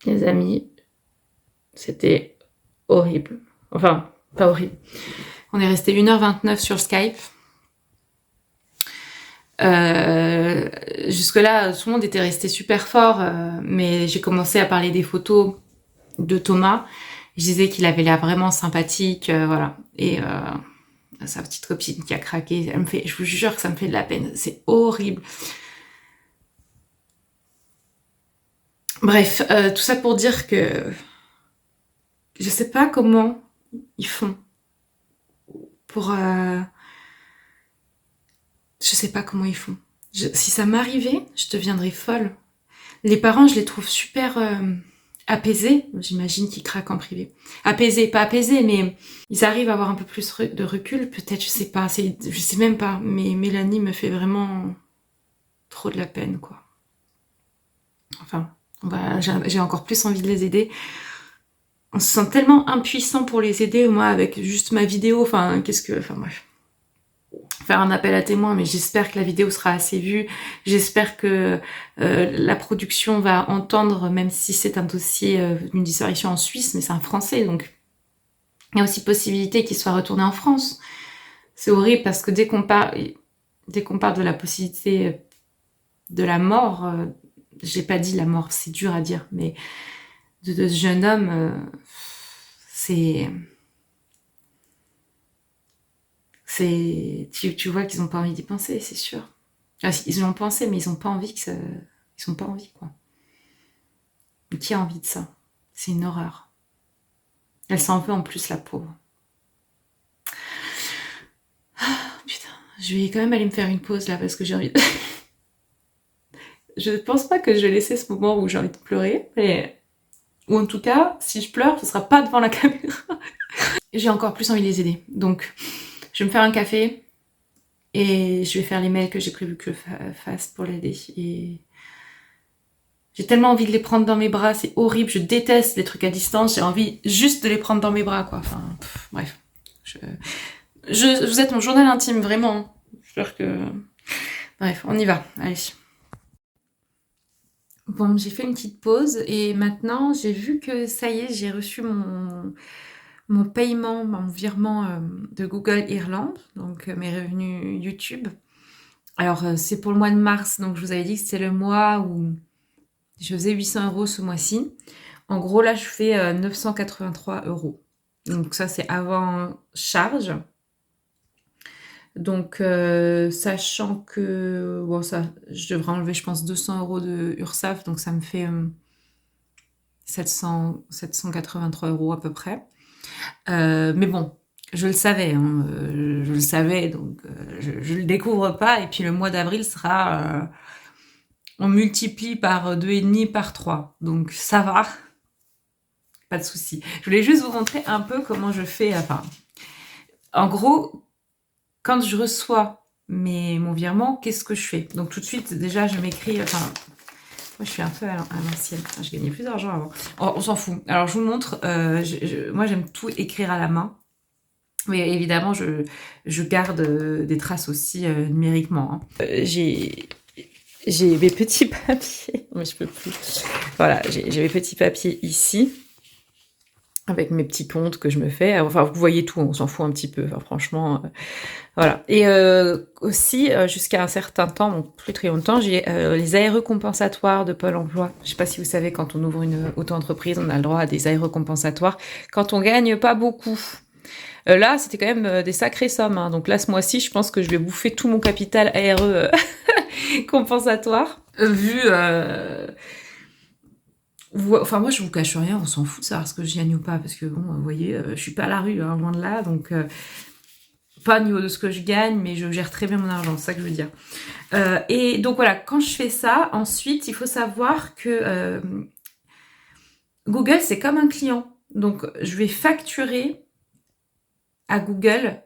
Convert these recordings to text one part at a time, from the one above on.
Les amis, c'était horrible. Enfin, pas horrible. On est resté 1h29 sur Skype. Jusque-là, tout le monde était resté super fort, mais j'ai commencé à parler des photos de Thomas. Je disais qu'il avait l'air vraiment sympathique, voilà. Et sa petite copine qui a craqué, elle me fait, je vous jure que ça me fait de la peine. C'est horrible. Bref, tout ça pour dire que je sais pas comment ils font pour... je sais pas comment ils font. Si ça m'arrivait, je deviendrais folle. Les parents, je les trouve super apaisés. J'imagine qu'ils craquent en privé. Apaisés, pas apaisés, mais ils arrivent à avoir un peu plus de recul. Peut-être, je sais pas. Je sais même pas. Mais Mélanie me fait vraiment trop de la peine, quoi. Enfin, j'ai encore plus envie de les aider. On se sent tellement impuissant pour les aider, moi, avec juste ma vidéo. Enfin, Enfin, bref. Faire un appel à témoins, mais j'espère que la vidéo sera assez vue. J'espère que la production va entendre, même si c'est un dossier d'une disparition en Suisse, mais c'est un Français, donc il y a aussi possibilité qu'il soit retourné en France. C'est horrible parce que dès qu'on parle de la possibilité de la mort, j'ai pas dit la mort, c'est dur à dire, mais de ce jeune homme, tu vois qu'ils ont pas envie d'y penser, c'est sûr. Ils y ont pensé, mais ils ont pas envie ils ont pas envie, quoi. Mais qui a envie de ça? C'est une horreur. Elle s'en veut en plus, la pauvre. Putain, je vais quand même aller me faire une pause là parce que j'ai envie de... Je pense pas que je vais laisser ce moment où j'ai envie de pleurer, mais... Ou en tout cas, si je pleure, ce sera pas devant la caméra. J'ai encore plus envie de les aider. Donc, je vais me faire un café et je vais faire les mails que j'ai prévu que je fasse pour l'aider. Et j'ai tellement envie de les prendre dans mes bras, c'est horrible, je déteste les trucs à distance, j'ai envie juste de les prendre dans mes bras, quoi. Enfin, bref. Vous êtes mon journal intime, vraiment. J'espère que... Bref, on y va, allez. Bon, j'ai fait une petite pause et maintenant, j'ai vu que ça y est, j'ai reçu mon paiement, mon virement de Google Irlande, donc mes revenus YouTube. Alors, c'est pour le mois de mars, donc je vous avais dit que c'était le mois où je faisais 800 € ce mois-ci. En gros, là, je fais 983 €. Donc ça, c'est avant charge. Donc, sachant que... Bon, ça, je devrais enlever, je pense, 200 € de URSSAF. Donc, ça me fait 783 € à peu près. Mais bon, je le savais. Hein, je le savais, donc je le découvre pas. Et puis, le mois d'avril sera... on multiplie par 2,5, par 3. Donc, ça va. Pas de souci. Je voulais juste vous montrer un peu comment je fais. Enfin, en gros, quand je reçois mon virement, qu'est-ce que je fais? Donc tout de suite, déjà, je m'écris... Enfin, moi, je suis un peu à l'ancienne. Je gagnais plus d'argent avant. On s'en fout. Alors, je vous montre. Moi, j'aime tout écrire à la main. Mais évidemment, je garde des traces aussi numériquement. Hein. J'ai mes petits papiers. Mais je peux plus. Voilà, j'ai mes petits papiers ici. Avec mes petits pontes que je me fais. Enfin, vous voyez tout, on s'en fout un petit peu. Enfin, franchement, voilà. Et aussi, jusqu'à un certain temps, donc plus très longtemps, j'ai les ARE compensatoires de Pôle emploi. Je sais pas si vous savez, quand on ouvre une auto-entreprise, on a le droit à des ARE compensatoires quand on gagne pas beaucoup. Là, c'était quand même des sacrées sommes. Hein. Donc là, ce mois-ci, je pense que je vais bouffer tout mon capital ARE compensatoire. Enfin, moi, je vous cache rien, on s'en fout de savoir ce que je gagne ou pas, parce que, bon, vous voyez, je suis pas à la rue, hein, loin de là, donc pas au niveau de ce que je gagne, mais je gère très bien mon argent, c'est ça que je veux dire. Et donc, voilà, quand je fais ça, ensuite, il faut savoir que Google, c'est comme un client. Donc, je vais facturer à Google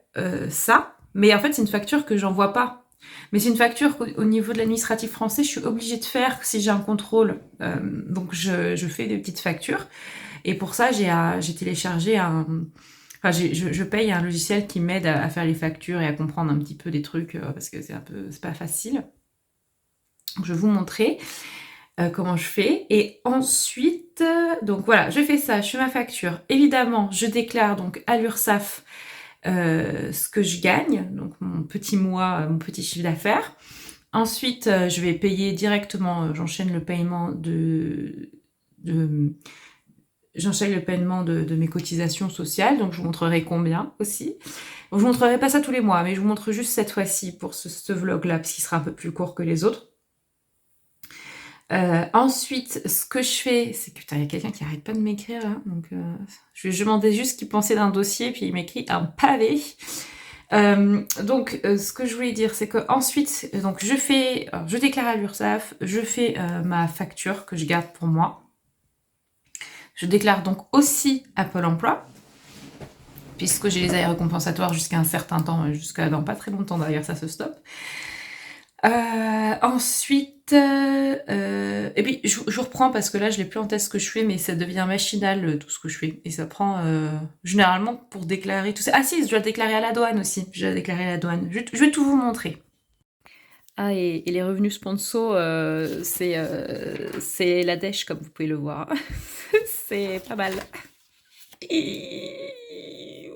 ça, mais en fait, c'est une facture que j'envoie pas. Mais c'est une facture qu'au niveau de l'administratif français, je suis obligée de faire si j'ai un contrôle. Donc, je fais des petites factures. Et pour ça, j'ai téléchargé Enfin, je paye un logiciel qui m'aide à faire les factures et à comprendre un petit peu des trucs, parce que c'est pas facile. Donc, je vais vous montrer. comment je fais. Et ensuite, donc voilà, je fais ça, je fais ma facture. Évidemment, je déclare donc à l'URSSAF ce que je gagne, donc mon petit mois, mon petit chiffre d'affaires. Ensuite, je vais payer directement, j'enchaîne le paiement de j'enchaîne le paiement de mes cotisations sociales, donc je vous montrerai combien aussi. Donc, je vous montrerai pas ça tous les mois, mais je vous montre juste cette fois-ci pour ce vlog-là, parce qu'il sera un peu plus court que les autres. Ensuite, ce que je fais, c'est que putain, il y a quelqu'un qui arrête pas de m'écrire là, donc je lui demandais juste ce qu'il pensait d'un dossier, puis il m'écrit un pavé. Donc, ce que je voulais dire, c'est que ensuite, donc je déclare à l'URSSAF, je fais ma facture que je garde pour moi. Je déclare donc aussi à Pôle Emploi, puisque j'ai les aérés compensatoires jusqu'à un certain temps, jusqu'à dans pas très longtemps d'ailleurs, ça se stoppe. Ensuite, et puis je reprends parce que là je l'ai plus en tête ce que je fais, mais ça devient machinal tout ce que je fais. Et ça prend généralement pour déclarer tout ça. Ah si, je dois déclarer à la douane aussi. Je dois déclarer à la douane. Je vais tout vous montrer. Ah, et les revenus sponsors, c'est la dèche, comme vous pouvez le voir. C'est pas mal. Et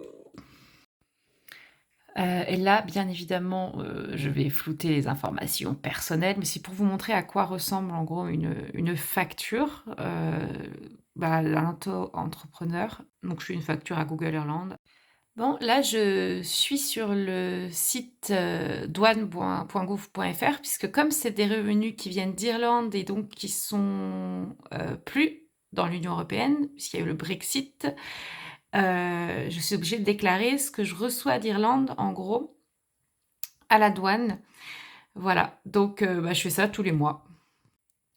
là, bien évidemment, je vais flouter les informations personnelles, mais c'est pour vous montrer à quoi ressemble en gros une facture d'un auto-entrepreneur. Donc, je fais une facture à Google Irlande. Bon, là, je suis sur le site douane.gouv.fr, puisque comme c'est des revenus qui viennent d'Irlande et donc qui sont plus dans l'Union européenne, puisqu'il y a eu le Brexit, je suis obligée de déclarer ce que je reçois d'Irlande, en gros, à la douane. Voilà, donc je fais ça tous les mois.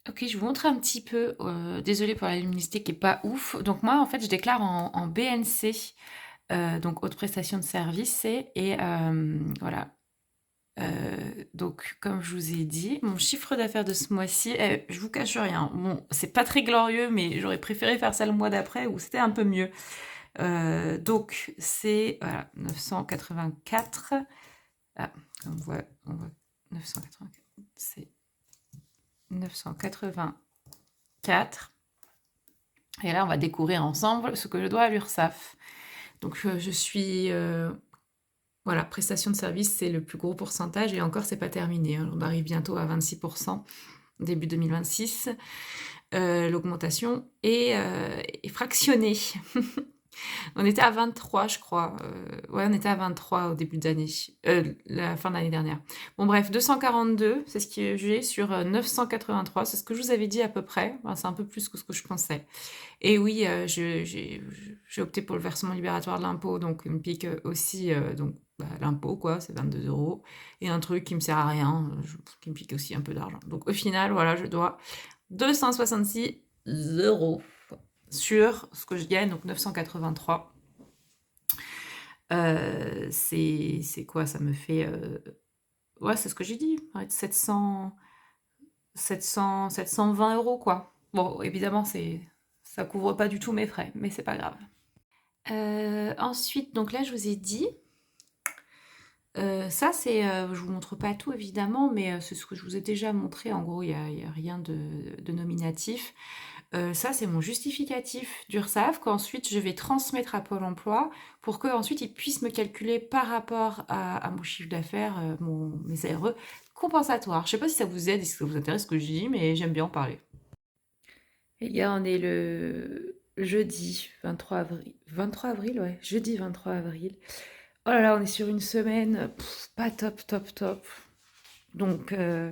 Ok, je vous montre un petit peu. Désolée pour la luminosité qui est pas ouf. Donc moi, en fait, je déclare en BNC, donc haute prestation de service, et voilà. Donc, comme je vous ai dit, mon chiffre d'affaires de ce mois-ci, je vous cache rien. Bon, c'est pas très glorieux, mais j'aurais préféré faire ça le mois d'après où c'était un peu mieux. Donc, c'est voilà, 984. Ah, on voit 984. C'est 984. Et là, on va découvrir ensemble ce que je dois à l'URSSAF. Donc, je suis... voilà, prestation de service, c'est le plus gros pourcentage. Et encore, c'est pas terminé, hein. On arrive bientôt à 26%, début 2026. L'augmentation est fractionnée. On était à 23, je crois. Ouais, on était à 23 au début d'année, la fin de l'année dernière. Bon, bref, 242, c'est ce que j'ai sur 983. C'est ce que je vous avais dit à peu près. Enfin, c'est un peu plus que ce que je pensais. Et oui, j'ai opté pour le versement libératoire de l'impôt, donc il me pique aussi l'impôt, quoi, c'est 22 euros. Et un truc qui me sert à rien, qui me pique aussi un peu d'argent. Donc au final, voilà, je dois 266 euros sur ce que je gagne, donc 983. C'est quoi? Ça me fait... ouais, c'est ce que j'ai dit, 720 euros, quoi. Bon, évidemment, ça couvre pas du tout mes frais, mais c'est pas grave. Ensuite, donc là, je vous ai dit, ça c'est, je vous montre pas tout évidemment, mais c'est ce que je vous ai déjà montré. En gros, il y a rien de nominatif. Ça, c'est mon justificatif d'URSSAF qu'ensuite je vais transmettre à Pôle Emploi pour qu'ensuite ils puissent me calculer par rapport à mon chiffre d'affaires, mes ARE compensatoires. Je sais pas si ça vous aide et si ça vous intéresse ce que je dis, mais j'aime bien en parler. Les gars, on est le jeudi 23 avril. 23 avril, ouais. Jeudi 23 avril. Oh là là, on est sur une semaine pas top, top, top. Donc, je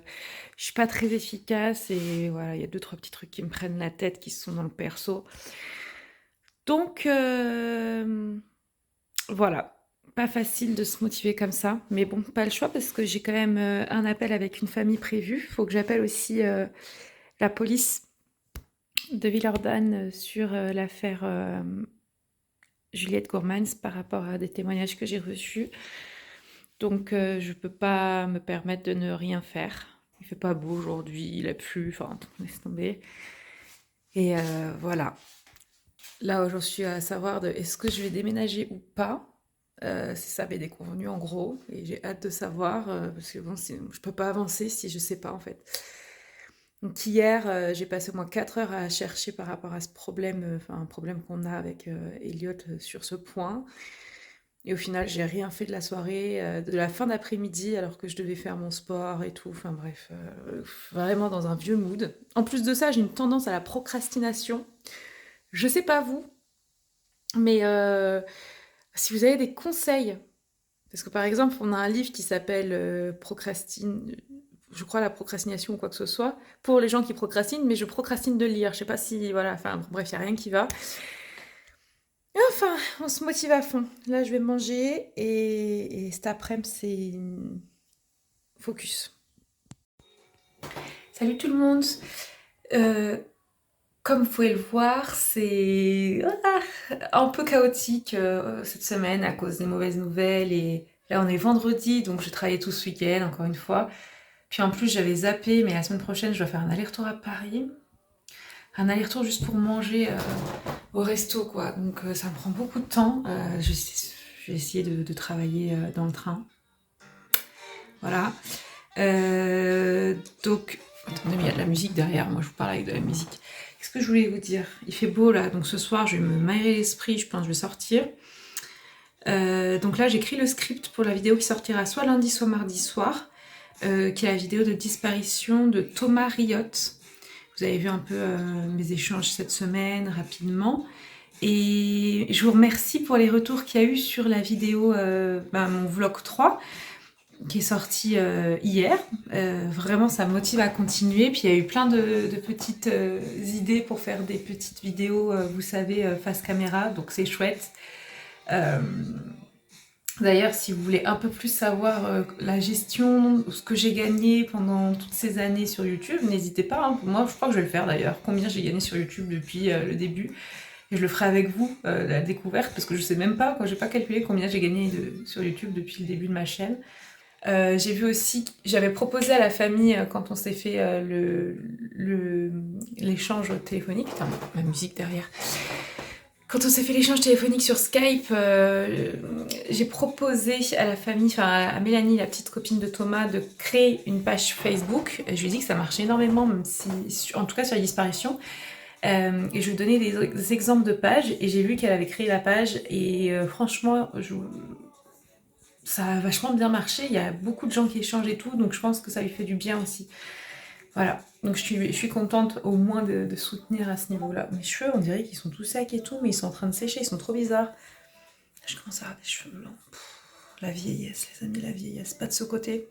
suis pas très efficace et voilà, il y a 2-3 petits trucs qui me prennent la tête, qui sont dans le perso. Donc, voilà. Pas facile de se motiver comme ça. Mais bon, pas le choix parce que j'ai quand même un appel avec une famille prévue. Faut que j'appelle aussi la police de Villeurbanne sur l'affaire Juliette Gourmans par rapport à des témoignages que j'ai reçus. Donc je peux pas me permettre de ne rien faire. Il fait pas beau aujourd'hui, il a plu, enfin laisse tomber. Et voilà. Là j'en suis à savoir de est-ce que je vais déménager ou pas. C'est ça mes déconvenues en gros. Et j'ai hâte de savoir parce que bon, je peux pas avancer si je sais pas en fait. Donc hier, j'ai passé au moins 4 heures à chercher par rapport à ce problème, enfin un problème qu'on a avec Elliot sur ce point. Et au final, j'ai rien fait de la soirée, de la fin d'après-midi, alors que je devais faire mon sport et tout. Enfin bref, vraiment dans un vieux mood. En plus de ça, j'ai une tendance à la procrastination. Je sais pas vous, mais si vous avez des conseils, parce que par exemple, on a un livre qui s'appelle Procrastine, je crois la procrastination ou quoi que ce soit, pour les gens qui procrastinent, mais je procrastine de lire. Je sais pas si, voilà, enfin bref, il n'y a rien qui va. Enfin, on se motive à fond. Là, je vais manger et cet après-midi, c'est focus. Salut tout le monde. Euh, Comme vous pouvez le voir, c'est un peu chaotique cette semaine à cause des mauvaises nouvelles. Et là, on est vendredi, donc je travaillais tout ce week-end, encore une fois. Puis en plus, j'avais zappé, mais la semaine prochaine, je dois faire un aller-retour à Paris. Un aller-retour juste pour manger au resto, quoi. Donc ça me prend beaucoup de temps. Je vais essayer de travailler dans le train. Voilà. Donc, attendez, mais il y a de la musique derrière. Moi, je vous parle avec de la musique. Qu'est-ce que je voulais vous dire? Il fait beau là, donc ce soir, je vais me m'aérer l'esprit. Je pense que je vais sortir. Donc là, j'écris le script pour la vidéo qui sortira soit lundi, soit mardi soir, qui est la vidéo de disparition de Thomas Riot. Vous avez vu un peu mes échanges cette semaine, rapidement. Et je vous remercie pour les retours qu'il y a eu sur la vidéo, mon vlog 3, qui est sorti hier. Vraiment, ça me motive à continuer. Puis il y a eu plein de petites idées pour faire des petites vidéos, vous savez, face caméra. Donc c'est chouette. D'ailleurs, si vous voulez un peu plus savoir la gestion, ce que j'ai gagné pendant toutes ces années sur YouTube, n'hésitez pas. Hein. Moi, je crois que je vais le faire d'ailleurs. Combien j'ai gagné sur YouTube depuis le début. Et je le ferai avec vous, la découverte, parce que je sais même pas, j'ai pas calculé combien j'ai gagné sur YouTube depuis le début de ma chaîne. J'ai vu aussi, j'avais proposé à la famille quand on s'est fait l'échange téléphonique, putain, ma musique derrière. Quand on s'est fait l'échange téléphonique sur Skype, j'ai proposé à la famille, enfin à Mélanie, la petite copine de Thomas, de créer une page Facebook. Et je lui ai dit que ça marchait énormément, même si, en tout cas sur les disparitions. Et je lui ai donné des exemples de pages et j'ai vu qu'elle avait créé la page et franchement, ça a vachement bien marché. Il y a beaucoup de gens qui échangent et tout, donc je pense que ça lui fait du bien aussi. Voilà, donc je suis contente au moins de soutenir à ce niveau-là. Mes cheveux, on dirait qu'ils sont tout secs et tout, mais ils sont en train de sécher, ils sont trop bizarres. Je commence à avoir des cheveux blancs. La vieillesse, les amis, la vieillesse. Pas de ce côté,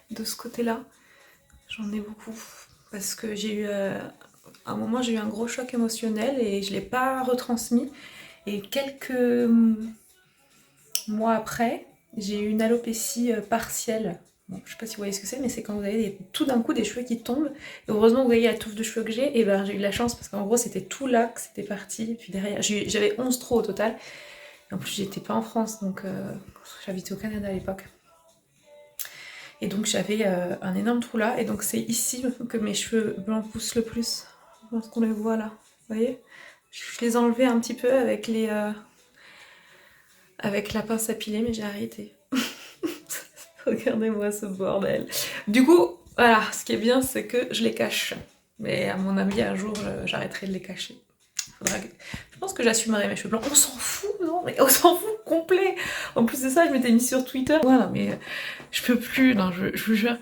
de ce côté-là. J'en ai beaucoup. Parce que j'ai eu... à un moment, j'ai eu un gros choc émotionnel et je ne l'ai pas retransmis. Et quelques mois après, j'ai eu une alopécie partielle. Bon, je sais pas si vous voyez ce que c'est, mais c'est quand vous avez tout d'un coup des cheveux qui tombent. Et heureusement, vous voyez la touffe de cheveux que j'ai, et ben j'ai eu de la chance parce qu'en gros, c'était tout là que c'était parti. Puis derrière, j'avais 11 trous au total. Et en plus, j'étais pas en France, donc j'habitais au Canada à l'époque. Et donc, j'avais un énorme trou là. Et donc, c'est ici que mes cheveux blancs poussent le plus. Je pense qu'on les voit là. Vous voyez? Je les enlevais un petit peu avec avec la pince à piler, mais j'ai arrêté. Regardez-moi ce bordel. Du coup, voilà, ce qui est bien, c'est que je les cache. Mais à mon avis, un jour, j'arrêterai de les cacher. Je pense que j'assumerai mes cheveux blancs. On s'en fout, non? Mais on s'en fout complet. En plus de ça, je m'étais mis sur Twitter. Voilà, mais je peux plus. Non, je vous jure.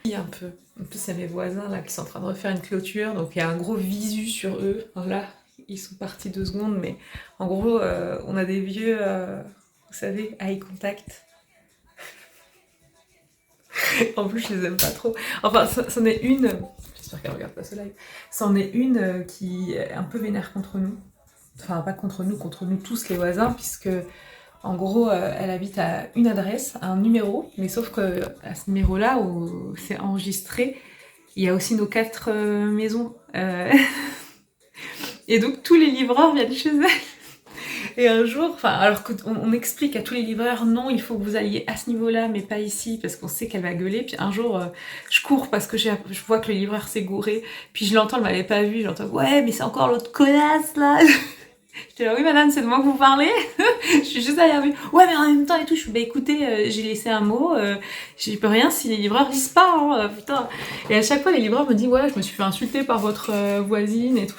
Il y a un peu. En plus, il y a mes voisins là qui sont en train de refaire une clôture. Donc, il y a un gros visu sur eux. Là, ils sont partis 2 secondes. Mais en gros, on a des vieux, vous savez, eye contact. En plus, je les aime pas trop. Enfin, c'en est une. J'espère qu'elle regarde pas ce live. C'en est une qui est un peu vénère contre nous. Enfin, pas contre nous tous les voisins, puisque en gros, elle habite à une adresse, à un numéro, mais sauf que à ce numéro-là, où c'est enregistré, il y a aussi nos 4 maisons. Et donc, tous les livreurs viennent chez elle. Et un jour, enfin, alors qu'on explique à tous les livreurs, non, il faut que vous alliez à ce niveau-là, mais pas ici, parce qu'on sait qu'elle va gueuler. Puis un jour, je cours parce que je vois que le livreur s'est gouré. Puis je l'entends, elle m'avait pas vu. J'entends, ouais, mais c'est encore l'autre connasse là. J'étais là, oui madame, c'est de moi que vous parlez. Je suis juste derrière lui. Ouais, mais en même temps et tout, je suis, bah écoutez, j'ai laissé un mot, j'y peux rien si les livreurs disent pas, hein, putain. Et à chaque fois, les livreurs me disent, ouais, je me suis fait insulter par votre voisine et tout.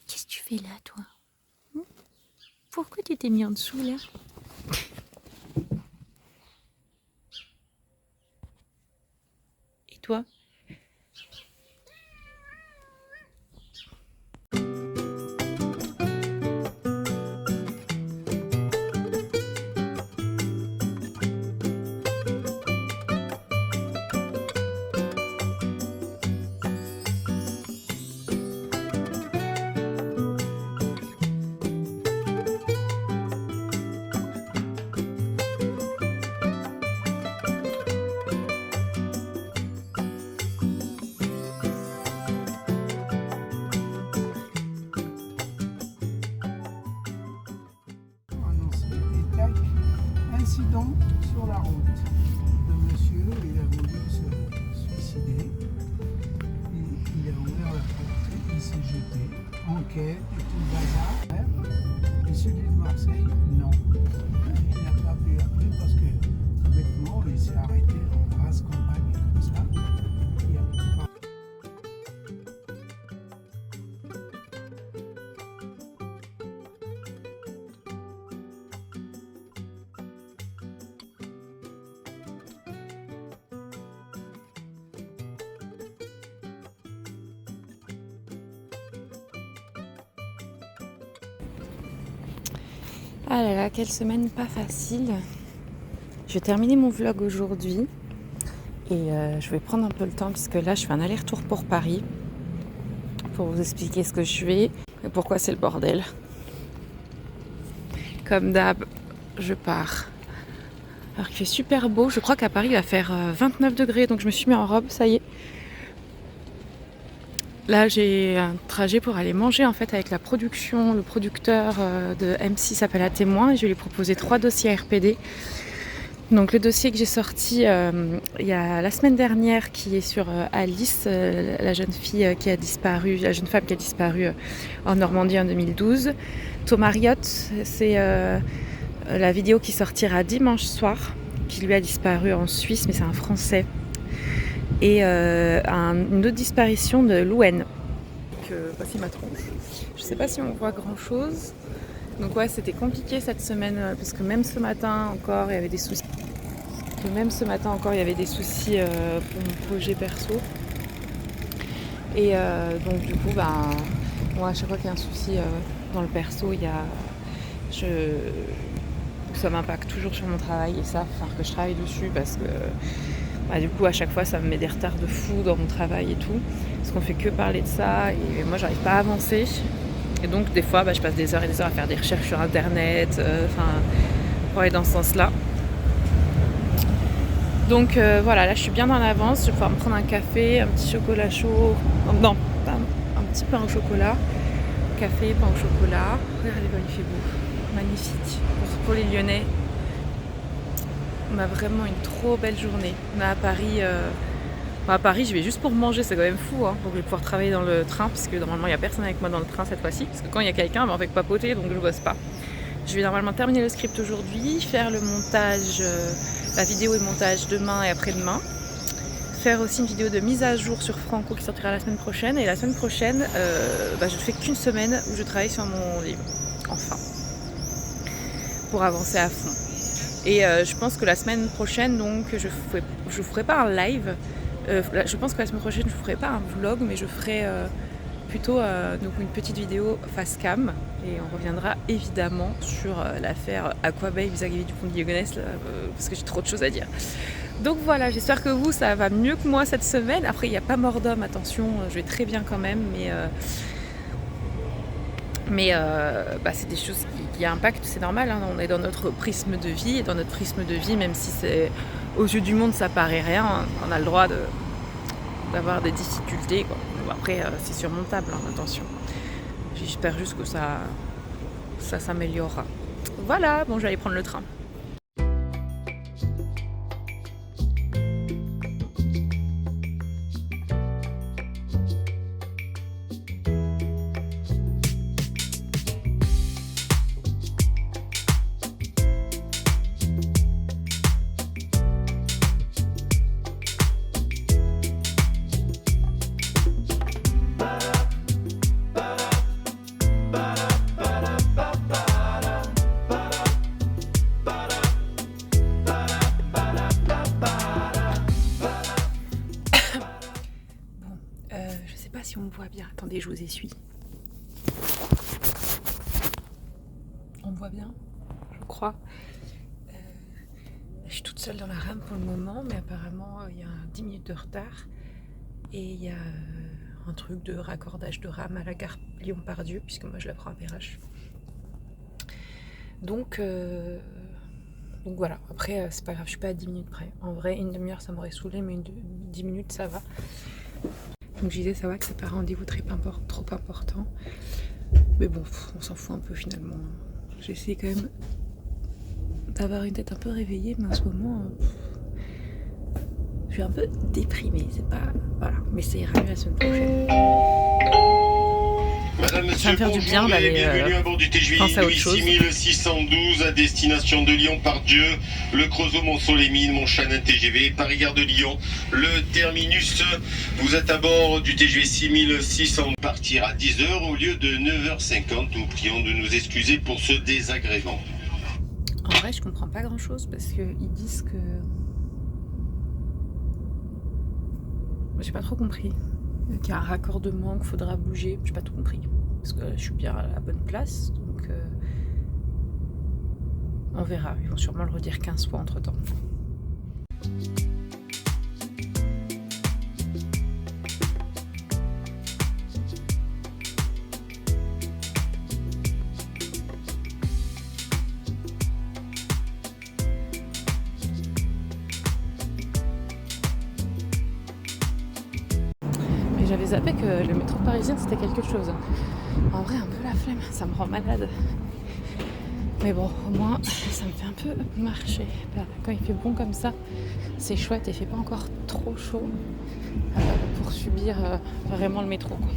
Qu'est-ce que tu fais là, toi? Pourquoi tu t'es mis en dessous, là? Et toi? Incident sur la route. Le monsieur, il a voulu se suicider. Il a ouvert la porte, il s'est jeté. Enquête et tout le bazar. Et celui de Marseille, non. Il n'a pas pu appeler parce que bêtement, il s'est arrêté en race campagne comme ça. Il a pas. Ah là là, quelle semaine pas facile. Je vais terminer mon vlog aujourd'hui et je vais prendre un peu le temps puisque là je fais un aller-retour pour Paris pour vous expliquer ce que je fais et pourquoi c'est le bordel. Comme d'hab, je pars. Alors qu'il fait super beau, je crois qu'à Paris il va faire 29 degrés donc je me suis mis en robe, ça y est. Là, j'ai un trajet pour aller manger en fait avec la production. Le producteur de M6 s'appelle À Témoin et je vais lui proposer 3 dossiers RPD. Donc le dossier que j'ai sorti il y a la semaine dernière qui est sur Alice, la jeune fille qui a disparu, la jeune femme qui a disparu en Normandie en 2012. Thomas Riot, c'est la vidéo qui sortira dimanche soir, qui lui a disparu en Suisse, mais c'est un Français. Et une autre disparition de Louane. Voici ma tronche. Je sais pas si on voit grand chose. Donc ouais, c'était compliqué cette semaine parce que même ce matin encore il y avait des soucis. Pour mon projet perso. Et donc du coup, moi à chaque fois qu'il y a un souci dans le perso, ça m'impacte toujours sur mon travail et ça, il va falloir que je travaille dessus parce que du coup à chaque fois ça me met des retards de fou dans mon travail et tout parce qu'on fait que parler de ça et moi j'arrive pas à avancer et donc des fois je passe des heures et des heures à faire des recherches sur internet pour aller dans ce sens là donc voilà, là je suis bien dans l'avance, je vais pouvoir me prendre un café, un petit chocolat chaud, non, un petit pain au chocolat, café, pain au chocolat. Regardez comme il fait beau, magnifique pour les Lyonnais. On a vraiment une trop belle journée. On est à Paris. À Paris, je vais juste pour manger, c'est quand même fou. Hein. Donc je vais pouvoir travailler dans le train, parce que normalement il n'y a personne avec moi dans le train cette fois-ci. Parce que quand il y a quelqu'un, on fait que papoter, donc je bosse pas. Je vais normalement terminer le script aujourd'hui, faire le montage, la vidéo et le montage demain et après-demain. Faire aussi une vidéo de mise à jour sur Franco qui sortira la semaine prochaine. Et la semaine prochaine, je ne fais qu'une semaine où je travaille sur mon livre. Enfin. Pour avancer à fond. Et je pense que la semaine prochaine, donc, je ferai pas un live. Je pense que la semaine prochaine, je ferai pas un vlog, mais je ferai plutôt donc une petite vidéo face cam. Et on reviendra évidemment sur l'affaire Aquabay vis-à-vis du pont de Ligonnès, parce que j'ai trop de choses à dire. Donc voilà, j'espère que vous, ça va mieux que moi cette semaine. Après, il n'y a pas mort d'homme, attention, je vais très bien quand même, mais c'est des choses qui impactent, c'est normal, hein, on est dans notre prisme de vie, et dans notre prisme de vie, même si c'est aux yeux du monde ça paraît rien, on a le droit d'avoir des difficultés, quoi. Bon, après, c'est surmontable, hein, attention. J'espère juste que ça s'améliorera. Voilà, bon, je vais aller prendre le train. Je sais pas si on me voit bien. Attendez, je vous essuie. On me voit bien, je crois. Je suis toute seule dans la rame pour le moment, mais apparemment il y a 10 minutes de retard. Et il y a un truc de raccordage de rame à la gare Lyon-Pardieu, puisque moi je la prends à Perrache. Donc voilà, après c'est pas grave, je suis pas à 10 minutes près. En vrai, une demi-heure ça m'aurait saoulé, mais 10 minutes ça va. Donc je disais, ça va que c'est pas un rendez-vous trop important. Mais bon, on s'en fout un peu finalement. J'essaie quand même d'avoir une tête un peu réveillée, mais en ce moment, je suis un peu déprimée. C'est pas... Voilà, mais ça ira mieux la semaine prochaine. Madame, Ça monsieur, va me faire du bonjour bien d'aller bienvenue à bord du TGV penser à autre Louis chose. 6612 à destination de Lyon-Pardieu, le Creusot, Mont-Soleil-Mines, Montchanin TGV, Paris-Gare de Lyon, le terminus. Vous êtes à bord du TGV 6600, partir à 10h au lieu de 9h50. Nous prions de nous excuser pour ce désagrément. En vrai, je comprends pas grand-chose parce qu'ils disent que... J'ai pas trop compris. Qu'il y a un raccordement, qu'il faudra bouger. J'ai pas tout compris. Parce que je suis bien à la bonne place. Donc on verra. Ils vont sûrement le redire 15 fois entre temps. J'avais zappé que le métro parisien c'était quelque chose. En vrai, un peu la flemme, ça me rend malade. Mais bon, au moins, ça me fait un peu marcher. Là, quand il fait bon comme ça, c'est chouette et il fait pas encore trop chaud pour subir vraiment le métro, quoi.